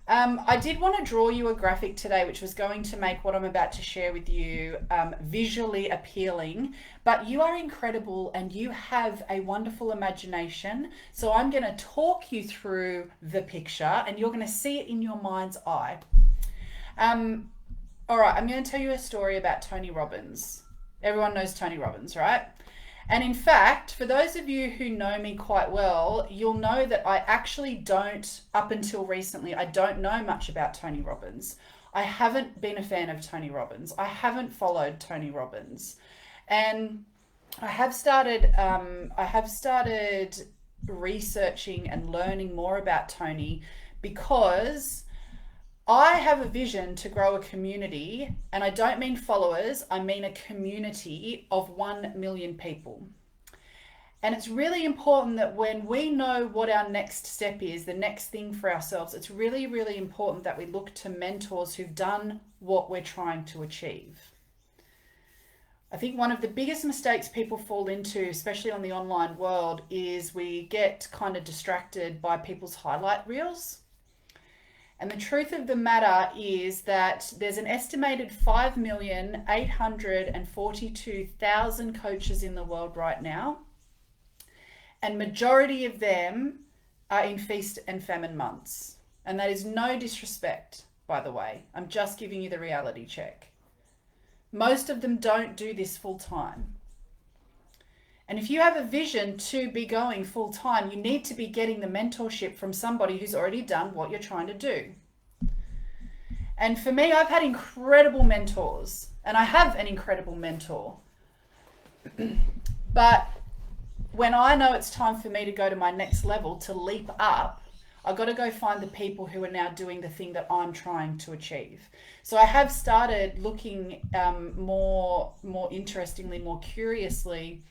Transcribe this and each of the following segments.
I did want to draw you a graphic today, which was going to make what I'm about to share with you visually appealing. But you are incredible and you have a wonderful imagination. So I'm going to talk you through the picture and you're going to see it in your mind's eye. Um, all right, I'm going to tell you a story about Tony Robbins. Everyone knows Tony Robbins, right? And in fact, for those of you who know me quite well, you'll know that I actually don't, up until recently, I don't know much about Tony Robbins. I haven't been a fan of Tony Robbins. I haven't followed Tony Robbins. And I have started researching and learning more about Tony because I have a vision to grow a community, and I don't mean followers, I mean a community of 1 million people. And it's really important that when we know what our next step is, the next thing for ourselves, it's really, really important that we look to mentors who've done what we're trying to achieve. I think one of the biggest mistakes people fall into, especially on the online world, is we get kind of distracted by people's highlight reels. And the truth of the matter is that there's an estimated 5,842,000 coaches in the world right now, and majority of them are in feast and famine months. And that is no disrespect, by the way. I'm just giving you the reality check. Most of them don't do this full time. And if you have a vision to be going full time, you need to be getting the mentorship from somebody who's already done what you're trying to do. And for me, I've had incredible mentors, and I have an incredible mentor. But when I know it's time for me to go to my next level, to leap up, I've got to go find the people who are now doing the thing that I'm trying to achieve. So I have started looking more interestingly, more curiously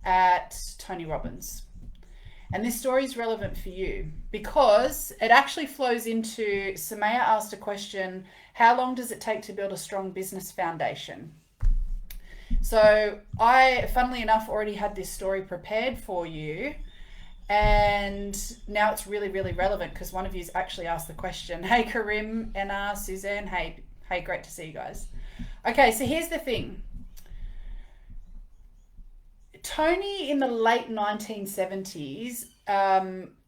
at Tony Robbins. And this story is relevant for you because it actually flows into, Samaya asked a question, how long does it take to build a strong business foundation? So I, funnily enough, already had this story prepared for you. And now it's really, really relevant because one of you's actually asked the question. Hey, Karim, Anna, Suzanne. Hey, great to see you guys. Okay, so here's the thing. Tony in the late 1970s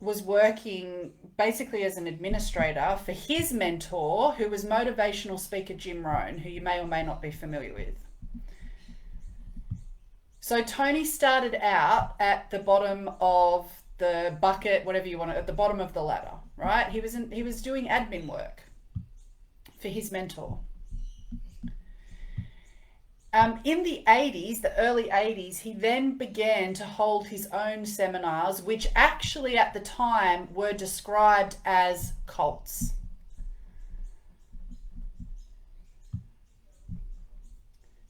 was working basically as an administrator for his mentor, who was motivational speaker Jim Rohn, who you may or may not be familiar with. So Tony started out at the bottom of the bucket, whatever you want, at the bottom of the ladder, right? He was doing admin work for his mentor. In the 80s, the early 80s, he then began to hold his own seminars, which actually at the time were described as cults.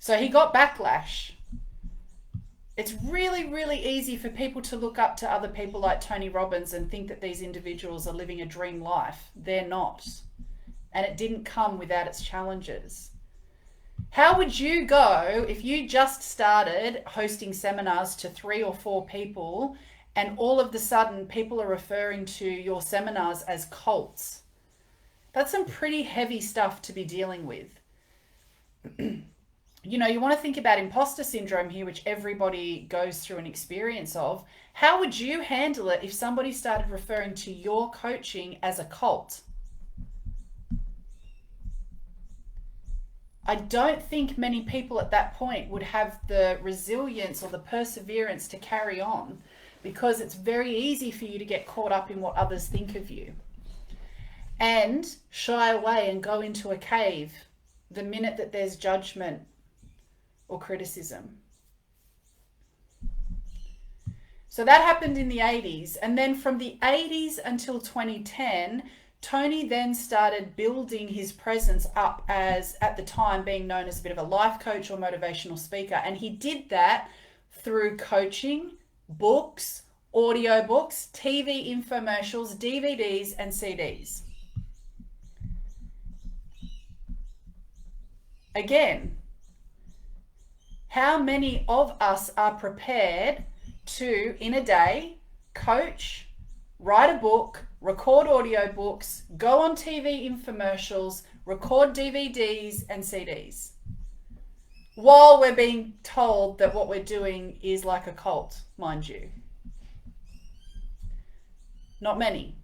So he got backlash. It's really, really easy for people to look up to other people like Tony Robbins and think that these individuals are living a dream life. They're not. And it didn't come without its challenges. How would you go if you just started hosting seminars to 3 or 4 people and all of a sudden people are referring to your seminars as cults? That's some pretty heavy stuff to be dealing with. You know, you want to think about imposter syndrome here, which everybody goes through an experience of. How would you handle it if somebody started referring to your coaching as a cult? I don't think many people at that point would have the resilience or the perseverance to carry on, because it's very easy for you to get caught up in what others think of you and shy away and go into a cave the minute that there's judgment or criticism. So that happened in the 80s. And then from the 80s until 2010, Tony then started building his presence up as, at the time, being known as a bit of a life coach or motivational speaker. And he did that through coaching, books, audiobooks, TV infomercials, DVDs, and CDs. Again, how many of us are prepared to, in a day, coach, write a book, record audiobooks, go on TV infomercials, record DVDs and CDs, while we're being told that what we're doing is like a cult, mind you. Not many.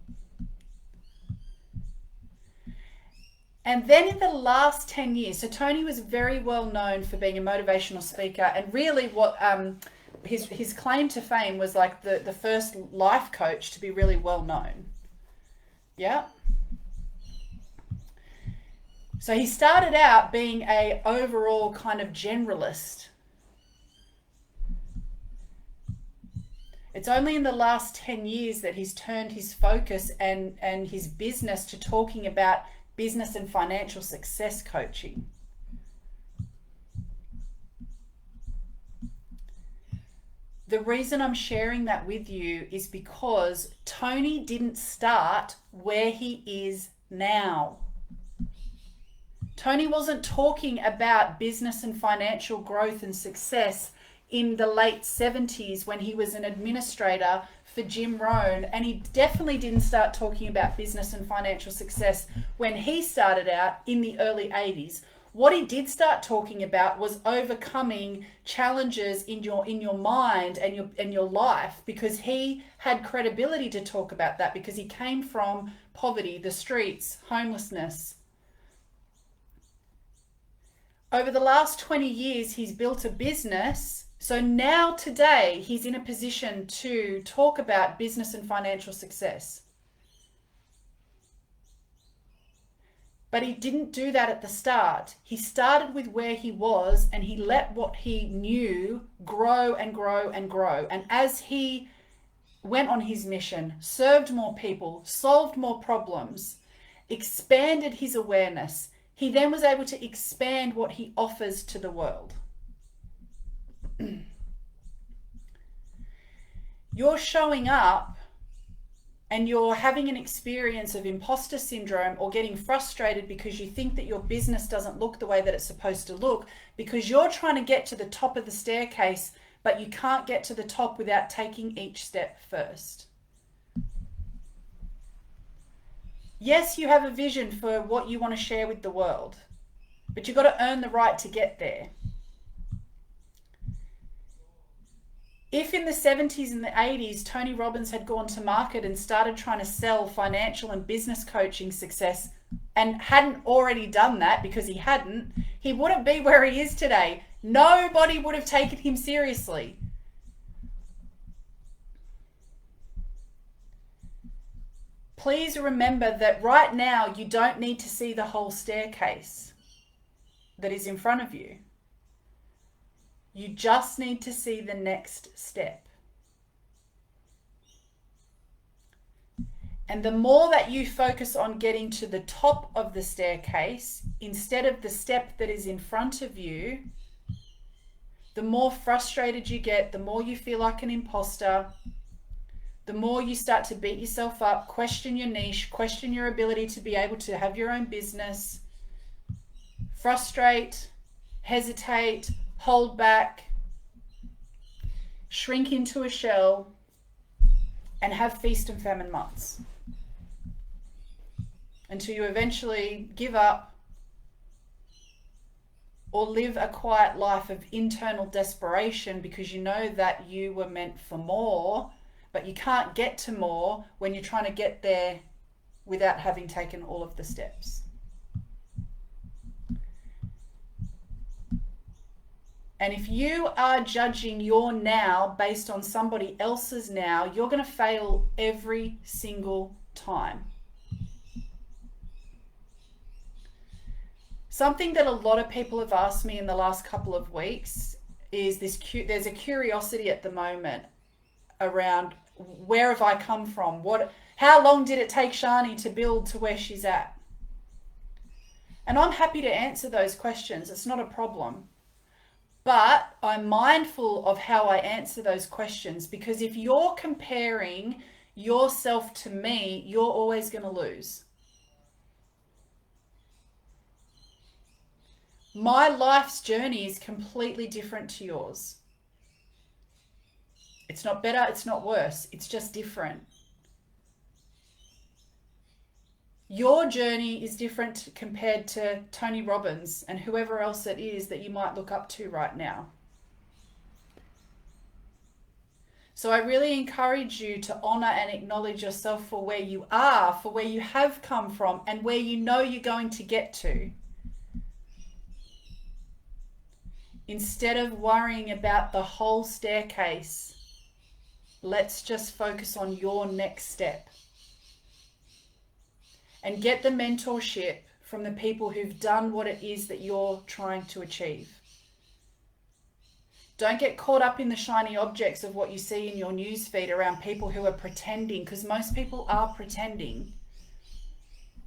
And then in the last 10 years, so Tony was very well known for being a motivational speaker, and really what his claim to fame was like the first life coach to be really well known. Yeah. So he started out being a overall kind of generalist. It's only in the last 10 years that he's turned his focus and his business to talking about business and financial success coaching. The reason I'm sharing that with you is because Tony didn't start where he is now. Tony wasn't talking about business and financial growth and success in the late 70s when he was an administrator for Jim Rohn, and he definitely didn't start talking about business and financial success when he started out in the early 80s. What he did start talking about was overcoming challenges in your mind and your life, because he had credibility to talk about that, because he came from poverty, the streets, homelessness. Over the last 20 years, he's built a business. So now today, he's in a position to talk about business and financial success. But he didn't do that at the start. He started with where he was, and he let what he knew grow and grow and grow. And as he went on his mission, served more people, solved more problems, expanded his awareness, he then was able to expand what he offers to the world. You're showing up and you're having an experience of imposter syndrome or getting frustrated because you think that your business doesn't look the way that it's supposed to look, because you're trying to get to the top of the staircase, but you can't get to the top without taking each step first. Yes, you have a vision for what you want to share with the world, but you've got to earn the right to get there. If in the 70s and the 80s, Tony Robbins had gone to market and started trying to sell financial and business coaching success and hadn't already done that, because he hadn't, he wouldn't be where he is today. Nobody would have taken him seriously. Please remember that right now you don't need to see the whole staircase that is in front of you. You just need to see the next step. And the more that you focus on getting to the top of the staircase instead of the step that is in front of you, the more frustrated you get, the more you feel like an imposter, the more you start to beat yourself up, question your niche, question your ability to be able to have your own business, frustrate, hesitate, hold back, shrink into a shell, and have feast and famine months until you eventually give up or live a quiet life of internal desperation because you know that you were meant for more, but you can't get to more when you're trying to get there without having taken all of the steps. And if you are judging your now based on somebody else's now, you're going to fail every single time. Something that a lot of people have asked me in the last couple of weeks is there's a curiosity at the moment around, where have I come from? How long did it take Shani to build to where she's at? And I'm happy to answer those questions. It's not a problem. But I'm mindful of how I answer those questions, because if you're comparing yourself to me, you're always going to lose. My life's journey is completely different to yours. It's not better, it's not worse, it's just different. Your journey is different compared to Tony Robbins and whoever else it is that you might look up to right now. So I really encourage you to honor and acknowledge yourself for where you are, for where you have come from, and where you know you're going to get to. Instead of worrying about the whole staircase, let's just focus on your next step. And get the mentorship from the people who've done what it is that you're trying to achieve. Don't get caught up in the shiny objects of what you see in your newsfeed around people who are pretending, because most people are pretending.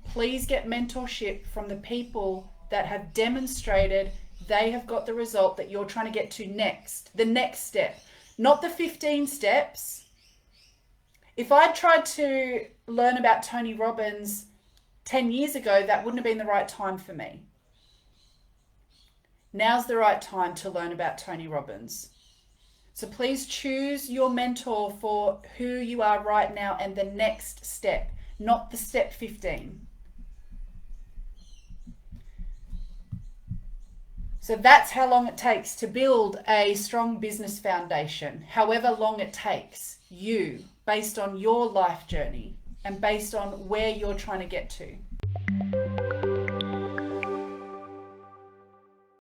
Please get mentorship from the people that have demonstrated they have got the result that you're trying to get to next, the next step, not the 15 steps. If I tried to learn about Tony Robbins 10 years ago, that wouldn't have been the right time for me. Now's the right time to learn about Tony Robbins. So please choose your mentor for who you are right now and the next step, not the step 15. So that's how long it takes to build a strong business foundation, however long it takes you, based on your life journey and based on where you're trying to get to.